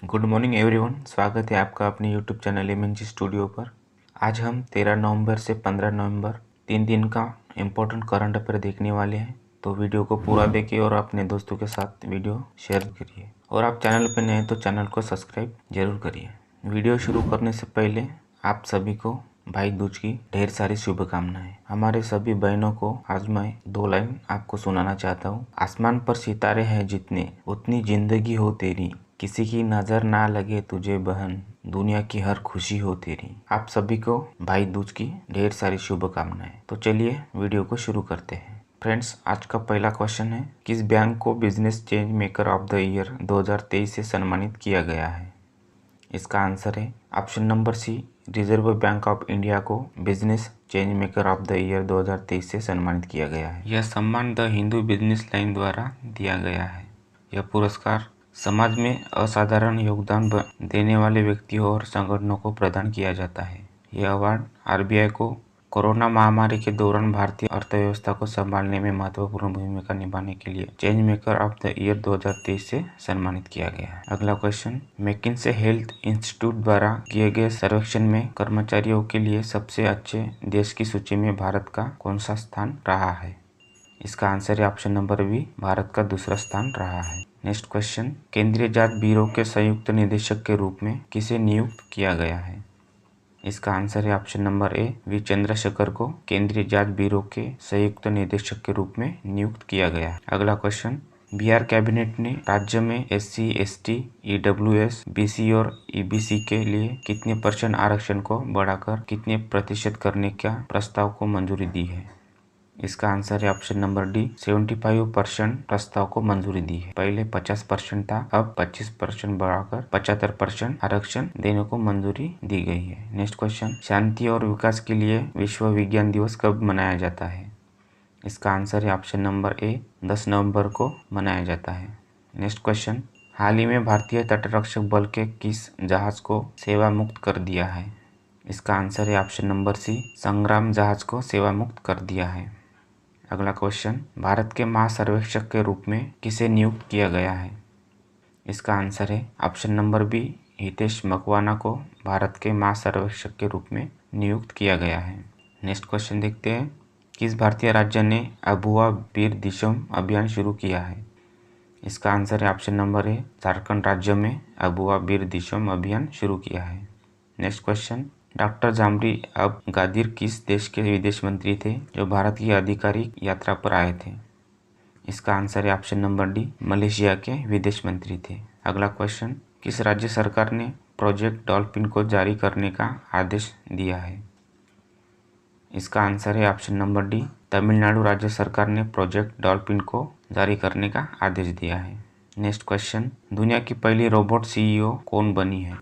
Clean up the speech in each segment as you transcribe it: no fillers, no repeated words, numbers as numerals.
Good morning everyone, स्वागत है आपका अपने यूट्यूब चैनल एमएनजी स्टूडियो पर। आज हम 13 नवंबर से 15 नवंबर 3 दिन का इम्पोर्टेंट करंट अफेयर देखने वाले हैं। तो वीडियो को पूरा देखिए और अपने दोस्तों के साथ वीडियो शेयर करिए। और आप चैनल पर नए हैं तो चैनल को सब्सक्राइब जरूर करिए। वीडियो शुरू करने से पहले आप सभी को भाई दूज की ढेर सारी शुभकामनाएं। हमारे सभी बहनों को आज मैं 2 लाइन आपको सुनाना चाहता हूँ। आसमान पर सितारे हैं जितने, उतनी जिंदगी हो तेरी, किसी की नजर ना लगे तुझे बहन, दुनिया की हर खुशी हो तेरी। आप सभी को भाई दूज की ढेर सारी शुभकामनाएं। तो चलिए वीडियो को शुरू करते हैं। फ्रेंड्स, आज का पहला क्वेश्चन है, किस बैंक को business change maker of the year 2023 से सम्मानित किया गया है? इसका आंसर है option number C, reserve bank of India को business change maker of the year 2023 से सम्मानित किया गया है। यह सम्मान द हिंदू बिजनेस लाइन द्वारा दिया गया है। यह पुरस्कार समाज में असाधारण योगदान देने वाले व्यक्तियों और संगठनों को प्रदान किया जाता है। यह अवार्ड आरबीआई को कोरोना महामारी के दौरान भारतीय अर्थव्यवस्था को संभालने में महत्वपूर्ण भूमिका निभाने के लिए change maker of the year 2023 से सम्मानित किया गया है। अगला क्वेश्चन, मैकिन्से हेल्थ इंस्टीट्यूट द्वारा किए गए सर्वेक्षण में कर्मचारियों के लिए सबसे अच्छे देश की सूची में भारत का कौन सा स्थान रहा है? इसका आंसर है ऑप्शन नंबर बी, भारत का दूसरा स्थान रहा है। नेक्स्ट क्वेश्चन, केंद्रीय जांच ब्यूरो के संयुक्त निदेशक के रूप में किसे नियुक्त किया गया है? इसका आंसर है option number A, V Chandrashekhar को केंद्रीय जांच ब्यूरो के संयुक्त निदेशक के रूप में नियुक्त किया गया है। अगला क्वेश्चन, बिहार कैबिनेट ने राज्य में SC, ST, EWS, BC और EBC के लिए कितने % आरक्षण को बढ़ाकर कितने प्रतिशत करने का प्रस्ताव को मंजूरी दी है? इसका आंसर है ऑप्शन नंबर डी, 75% प्रस्ताव को मंजूरी दी है। पहले 50% था, अब 25% बढ़ाकर 75% आरक्षण देने को मंजूरी दी गई है। नेक्स्ट क्वेश्चन, शांति और विकास के लिए विश्व विज्ञान दिवस कब मनाया जाता है? इसका आंसर है ऑप्शन नंबर ए, 10 नवंबर को मनाया जाता है। नेक्स्ट क्वेश्चन, हाल ही में भारतीय तटरक्षक बल के किस जहाज को सेवा मुक्त कर दिया है? इसका आंसर है ऑप्शन नंबर सी, संग्राम जहाज को सेवा मुक्त कर दिया है। अगला क्वेश्चन, भारत के महासर्वेक्षक के रूप में किसे नियुक्त किया गया है? इसका आंसर है option number B, Hitesh Makwana को भारत के महासर्वेक्षक के रूप में नियुक्त किया गया है। नेक्स्ट क्वेश्चन देखते हैं, किस भारतीय राज्य ने अबुआ बीर दिशम अभियान शुरू किया है? इसका आंसर है ऑप्शन नंबर ए, झारखंड राज्य में अबुआ बीर दिशम अभियान शुरू किया है। नेक्स्ट क्वेश्चन, डॉक्टर जामरी अब गादिर किस देश के विदेश मंत्री थे जो भारत की आधिकारिक यात्रा पर आए थे? इसका आंसर है ऑप्शन नंबर डी, मलेशिया के विदेश मंत्री थे। अगला क्वेश्चन, किस राज्य सरकार ने प्रोजेक्ट डॉल्फिन को जारी करने का आदेश दिया है? इसका आंसर है ऑप्शन नंबर डी, तमिलनाडु राज्य सरकार ने प्रोजेक्ट डॉल्फिन को जारी करने का आदेश दिया है। नेक्स्ट क्वेश्चन, दुनिया की पहली रोबोट CEO कौन बनी है?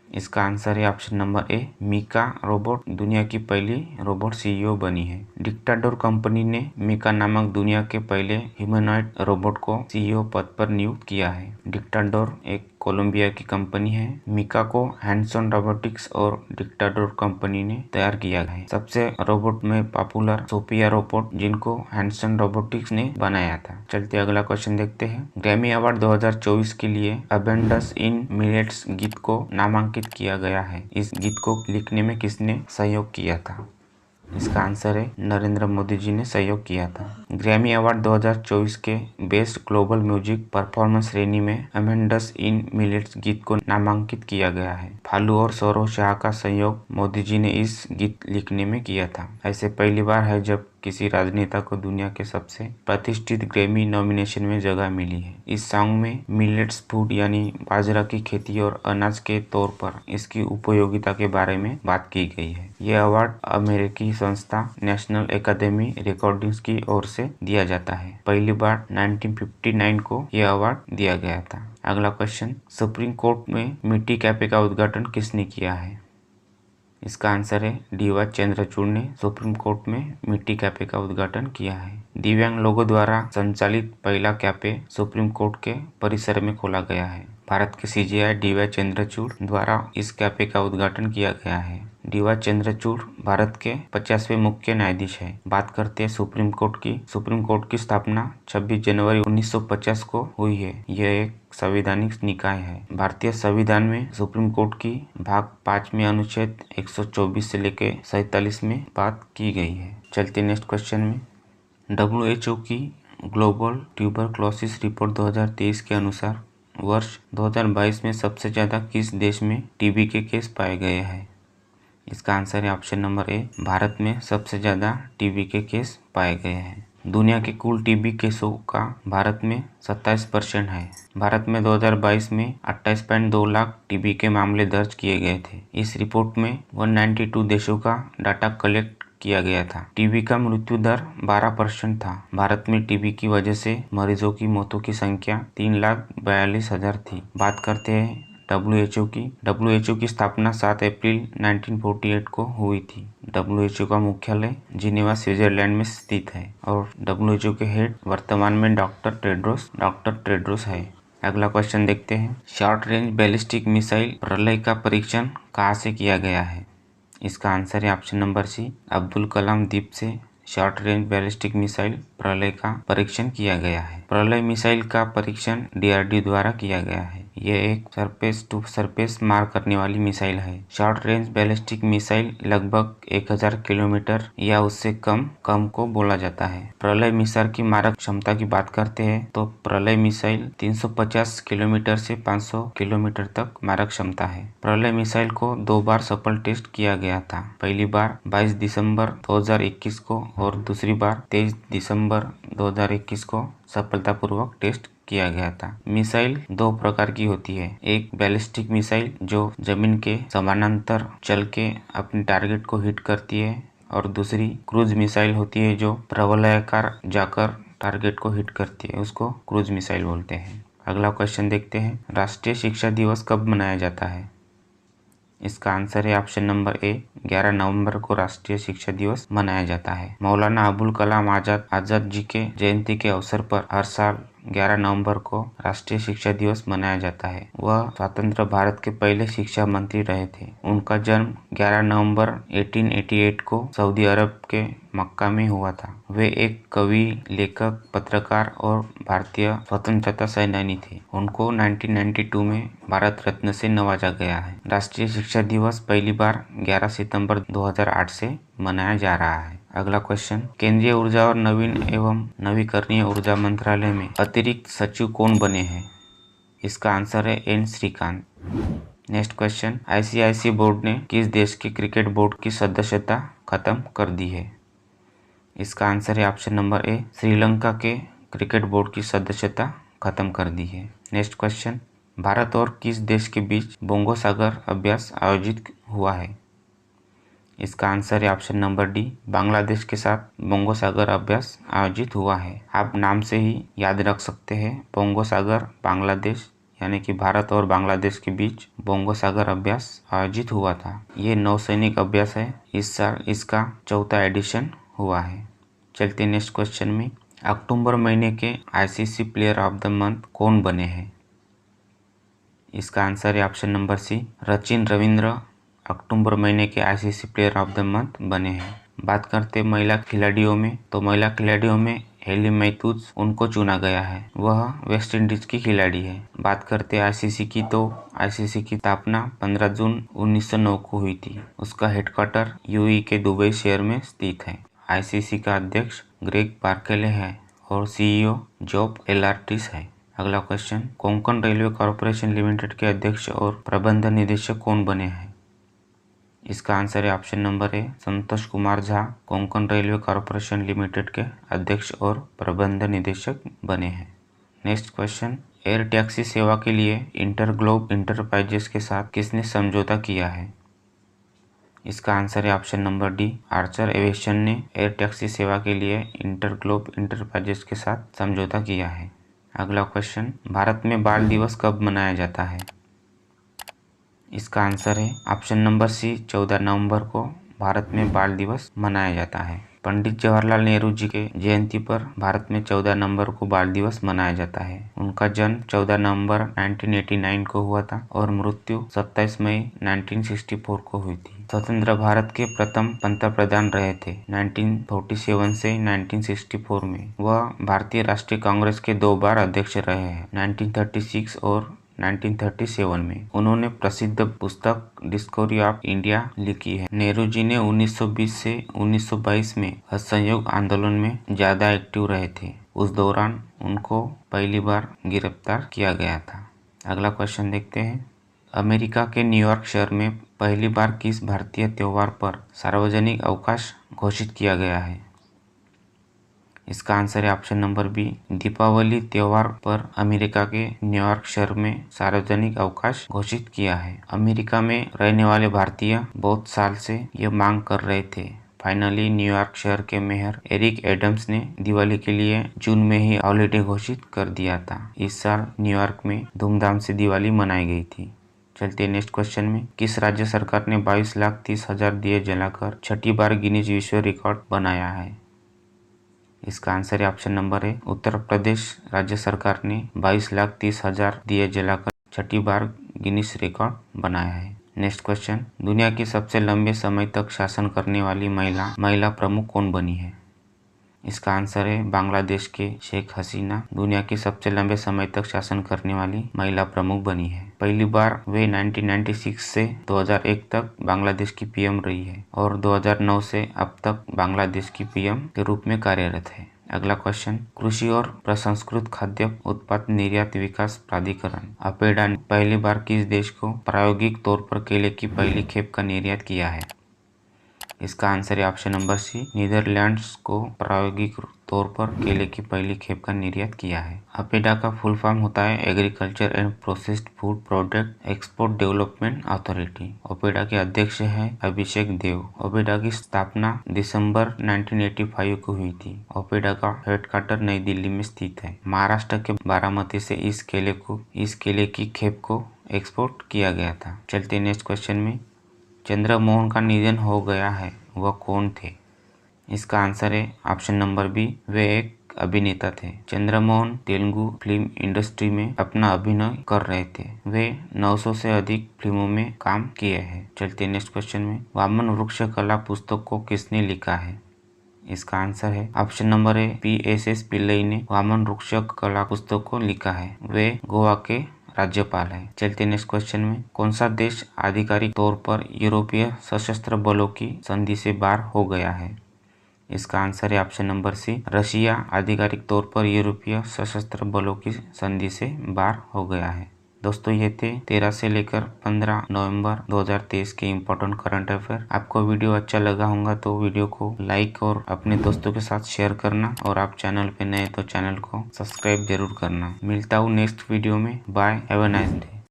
इसका आंसर है option number A, Mika robot दुनिया की पहली रोबोट CEO बनी है। डिक्टाडोर कंपनी ने मीका नामक दुनिया के पहले ह्यूमनॉइड रोबोट को CEO पद पर नियुक्त किया है। डिक्टाडोर एक कोलंबिया की कंपनी है। मीका को हैंडसॉन रोबोटिक्स और डिक्टाडोर कंपनी ने तैयार किया है। सबसे रोबोट में पॉपुलर सोफिया रोबोट जिनको हैंडसॉन रोबोटिक्स ने बनाया था। चलते अगला क्वेश्चन देखते हैं, ग्रैमी अवार्ड 2024 के लिए अबेंडस इन मिलेट्स गीत को नामांकित किया गया है। इस गीत को लिखने में किसने सहयोग किया था? इसका आंसर है नरेंद्र मोदी जी ने सहयोग किया था। ग्रैमी अवार्ड 2024 के बेस्ट ग्लोबल म्यूजिक परफॉर्मेंस श्रेणी में अमेंडस इन मिलेट्स गीत को नामांकित किया गया है। फालू और सौरव शाह का सहयोग मोदी जी ने इस गीत लिखने में किया था। ऐसे पहली बार है जब किसी राजनेता को दुनिया के सबसे प्रतिष्ठित ग्रैमी नॉमिनेशन में जगह मिली है। इस सॉन्ग में मिलेट्स फूड यानी बाजरा की खेती और अनाज के तौर पर इसकी उपयोगिता के बारे में बात की गई है। यह अवार्ड अमेरिकी संस्था नेशनल एकेडमी रिकॉर्डिंग्स की ओर से दिया जाता है। पहली बार 1959 को यह अवार्ड दिया गया था। अगला क्वेश्चन, सुप्रीम कोर्ट में मिट्टी कैफे का उद्घाटन किसने किया है? इसका आंसर है DY चंद्रचूड़ ने सुप्रीम कोर्ट में मिट्टी कैफे का उद्घाटन किया है। दिव्यांग लोगों द्वारा संचालित पहला कैफे सुप्रीम कोर्ट के परिसर में खोला गया है। भारत के CJI DY चंद्रचूड़ द्वारा इस कैफे का उद्घाटन किया गया है। डी.वाई. चंद्रचूड़ भारत के 50वें मुख्य न्यायाधीश है। बात करते हैं सुप्रीम कोर्ट की। सुप्रीम कोर्ट की स्थापना 26 जनवरी 1950 को हुई है। यह एक संवैधानिक निकाय है। भारतीय संविधान में सुप्रीम कोर्ट की भाग 5 में अनुच्छेद 124 से लेकर 47 में बात की गई है। चलते नेक्स्ट क्वेश्चन में। WHO की ग्लोबल ट्यूबरक्लोसिस रिपोर्ट 2023 के अनुसार वर्ष 2022 में सबसे ज़्यादा किस देश में टीबी के केस पाए गए हैं? इसका आंसर है ऑप्शन नंबर ए, भारत में सबसे ज़्यादा टीबी के केस पाए गए हैं। दुनिया के कुल टीबी केसों का भारत में 27% है। भारत में 2022 में 28.2 लाख टीबी के मामले दर्ज किए गए थे। इस रिपोर्ट में 192 देशों का डाटा कलेक्ट किया गया था। टीबी का मृत्यु दर 12% था। भारत में टीबी की वजह से मरीजों की मौतों की संख्या 3,42,000 थी। बात करते हैं WHO की। WHO की स्थापना 7 अप्रैल 1948 को हुई थी। WHO का मुख्यालय जिनेवा स्विट्जरलैंड में स्थित है और WHO के हेड वर्तमान में डॉक्टर टेड्रोस है। अगला क्वेश्चन देखते हैं। शॉर्ट रेंज बैलिस्टिक मिसाइल प्रलय का परीक्षण कहाँ से किया गया है? इसका आंसर है ऑप्शन नंबर सी, अब्दुल कलाम द्वीप से शॉर्ट रेंज बैलिस्टिक मिसाइल प्रलय का परीक्षण किया गया है। प्रलय मिसाइल का परीक्षण DRDO द्वारा किया गया है। यह एक सरफेस टू सरफेस मार करने वाली मिसाइल है। शॉर्ट रेंज बैलिस्टिक मिसाइल लगभग 1000 किलोमीटर या उससे कम को बोला जाता है। प्रलय मिसाइल की मारक क्षमता की बात करते हैं तो प्रलय मिसाइल 350 किलोमीटर से 500 किलोमीटर तक मारक क्षमता है। प्रलय मिसाइल को 2 बार सफल टेस्ट किया गया था। पहली बार 22 दिसंबर 2021 को और दूसरी बार 23 दिसंबर 2021 को सफलतापूर्वक टेस्ट किया गया था। मिसाइल 2 प्रकार की होती है। एक बैलिस्टिक मिसाइल जो जमीन के समानांतर चल के अपने टारगेट को हिट करती है और दूसरी क्रूज मिसाइल होती है जो प्रवलयाकार जाकर टारगेट को हिट करती है, उसको क्रूज मिसाइल बोलते हैं। अगला क्वेश्चन देखते हैं। राष्ट्रीय शिक्षा दिवस कब मनाया जाता है? इसका आंसर है ऑप्शन नंबर ए, 11 नवंबर को राष्ट्रीय शिक्षा दिवस मनाया जाता है। मौलाना अबुल कलाम आजाद जी के जयंती के अवसर पर हर साल 11 नवंबर को राष्ट्रीय शिक्षा दिवस मनाया जाता है। वह स्वतंत्र भारत के पहले शिक्षा मंत्री रहे थे। उनका जन्म 11 नवंबर 1888 को सऊदी अरब के मक्का में हुआ था। वे एक कवि, लेखक, पत्रकार और भारतीय स्वतंत्रता सेनानी थे। उनको 1992 में भारत रत्न से नवाजा गया है। राष्ट्रीय शिक्षा दिवस पहली बार 11 सितंबर 2008 से मनाया जा रहा है। अगला क्वेश्चन। केंद्रीय ऊर्जा और नवीन एवं नवीकरणीय ऊर्जा मंत्रालय में अतिरिक्त सचिव कौन बने हैं? इसका आंसर है N Srikanth. Next question. ICIC board ने किस देश के क्रिकेट बोर्ड की सदस्यता खत्म कर दी है? इसका आंसर है ऑप्शन नंबर ए, श्रीलंका के क्रिकेट बोर्ड की सदस्यता खत्म कर दी है। Next question. भारत और किस देश के बीच बोंगो सागर अभ्यास आयोजित हुआ है? इसका आंसर है ऑप्शन नंबर डी, बांग्लादेश के साथ बोंगो सागर अभ्यास आयोजित हुआ है। आप नाम से ही याद रख सकते हैं, बोंगो सागर बांग्लादेश, यानी कि भारत और बांग्लादेश के बीच बोंगो सागर अभ्यास आयोजित हुआ था। ये नौसैनिक अभ्यास है। इस साल इसका 4था एडिशन हुआ है। चलते नेक्स्ट क्वेश्चन में। अक्टूबर महीने के ICC player of the month कौन बने हैं? इसका आंसर है option number C, Sachin Ravindra October महीने के ICC player of the month बने हैं। बात करते महिला खिलाड़ियों में तो महिला खिलाड़ियों में हेली मैथ्यूज उनको चुना गया है। वह वेस्ट इंडीज की खिलाड़ी है। बात करते ICC की तो ICC की स्थापना 15 जून 1909 को हुई थी। उसका हेडक्वार्टर UAE के दुबई शहर में स्थित है। ICC का अध्यक्ष ग्रेग बार्कले है और CEO जॉब एलार्टिस है। अगला question. Konkan railway corporation limited के अध्यक्ष और प्रबंध निदेशक कौन बने हैं? इसका आंसर है ऑप्शन नंबर ए, Santosh Kumar Jha Konkan railway corporation limited के अध्यक्ष और प्रबंध निदेशक बने हैं। Next question. एयर टैक्सी सेवा के लिए इंटरग्लोब इंटरप्राइजेस के साथ किसने समझौता किया है? इसका आंसर है option number D, Archer aviation ने एयर टैक्सी सेवा के लिए इंटरग्लोब इंटरप्राइजेस के साथ समझौता किया है। अगला क्वेश्चन। भारत में बाल दिवस कब मनाया जाता है? इसका आंसर है ऑप्शन नंबर सी, 14 नवंबर को भारत में बाल दिवस मनाया जाता है। पंडित जवाहरलाल नेहरू जी के जयंती पर भारत में 14 नवंबर को बाल दिवस मनाया जाता है। उनका जन्म 14 नवंबर 1989 को हुआ था और मृत्यु 27 मई 1964 को हुई थी। स्वतंत्र भारत के प्रथम पंतप्रधान रहे थे 1947 से 1964 में। वह भारतीय राष्ट्रीय कांग्रेस के 2 बार अध्यक्ष रहे हैं 1936 और 1937 में। उन्होंने प्रसिद्ध पुस्तक डिस्कवरी ऑफ इंडिया लिखी है। नेहरू जी ने 1920 से 1922 में असहयोग आंदोलन में ज्यादा एक्टिव रहे थे। उस दौरान उनको पहली बार गिरफ्तार किया गया था। अगला क्वेश्चन देखते हैं। अमेरिका के न्यूयॉर्क शहर में पहली बार किस भारतीय त्योहार पर सार्वजनिक अवकाश घोषित किया गया है? इसका आंसर है ऑप्शन नंबर बी, दीपावली त्योहार पर अमेरिका के न्यूयॉर्क शहर में सार्वजनिक अवकाश घोषित किया है। अमेरिका में रहने वाले भारतीय बहुत साल से ये मांग कर रहे थे। फाइनली न्यूयॉर्क शहर के मेयर एरिक एडम्स ने दिवाली के लिए जून में ही हॉलिडे घोषित कर दिया था। इस साल न्यूयॉर्क में धूमधाम से दिवाली मनाई गई थी। चलते नेक्स्ट क्वेश्चन में। किस राज्य सरकार ने 22,30,000 दिए जलाकर छठी बार गिनीज विश्व रिकॉर्ड बनाया है? इसका आंसर है ऑप्शन नंबर है उत्तर प्रदेश राज्य सरकार ने 22,30,000 दिए जलाकर छठी बार गिनीज रिकॉर्ड बनाया है। Next question. दुनिया की सबसे लंबे समय तक शासन करने वाली महिला प्रमुख कौन बनी है? इसका आंसर है बांग्लादेश के शेख हसीना दुनिया की सबसे लंबे समय तक शासन करने वाली महिला प्रमुख बनी है। पहली बार वे 1996 से 2001 तक बांग्लादेश की पीएम रही है और 2009 से अब तक बांग्लादेश की पीएम के रूप में कार्यरत है। अगला क्वेश्चन। कृषि और प्रसंस्कृत खाद्य उत्पाद निर्यात विकास प्राधिकरण अपेडा ने पहली बार किस देश को प्रायोगिक तौर पर केले की पहली खेप का निर्यात किया है? इसका आंसर है ऑप्शन नंबर सी, नीदरलैंड्स को प्रायोगिक तौर पर केले की पहली खेप का निर्यात किया है। अपेडा का फुल फॉर्म होता है agriculture and processed food product export development authority. APEDA के अध्यक्ष हैं अभिषेक देव। अपेडा की स्थापना दिसंबर 1985 को हुई थी। अपेडा का हेडक्वार्टर नई दिल्ली में स्थित है। महाराष्ट्र के बारामती से इस केले की खेप को एक्सपोर्ट किया गया था। चलते नेक्स्ट क्वेश्चन में। चंद्रमोहन का निधन हो गया है, वह कौन थे? इसका आंसर है ऑप्शन नंबर बी, वे एक अभिनेता थे। चंद्रमोहन तेलुगु फिल्म इंडस्ट्री में अपना अभिनय कर रहे थे। वे 900 से अधिक फिल्मों में काम किए हैं। चलते नेक्स्ट क्वेश्चन में। वामन वृक्ष कला पुस्तक को किसने लिखा है? इसका आंसर है ऑप्शन नंबर ए, PSS पिल्लई ने वामन वृक्ष कला पुस्तक को लिखा है। वे गोवा के राज्यपाल है। चलते नेक्स्ट क्वेश्चन में। कौन सा देश आधिकारिक तौर पर यूरोपीय सशस्त्र बलों की संधि से बाहर हो गया है? इसका आंसर है ऑप्शन नंबर सी, रशिया आधिकारिक तौर पर यूरोपीय सशस्त्र बलों की संधि से बाहर हो गया है। दोस्तों ये थे 13 से लेकर 15 नवंबर 2023 के इम्पोर्टेंट करंट अफेयर। आपको वीडियो अच्छा लगा होगा तो वीडियो को लाइक और अपने दोस्तों के साथ शेयर करना और आप चैनल पे नए तो चैनल को सब्सक्राइब जरूर करना। मिलता हूँ नेक्स्ट वीडियो में। Bye, have a nice day.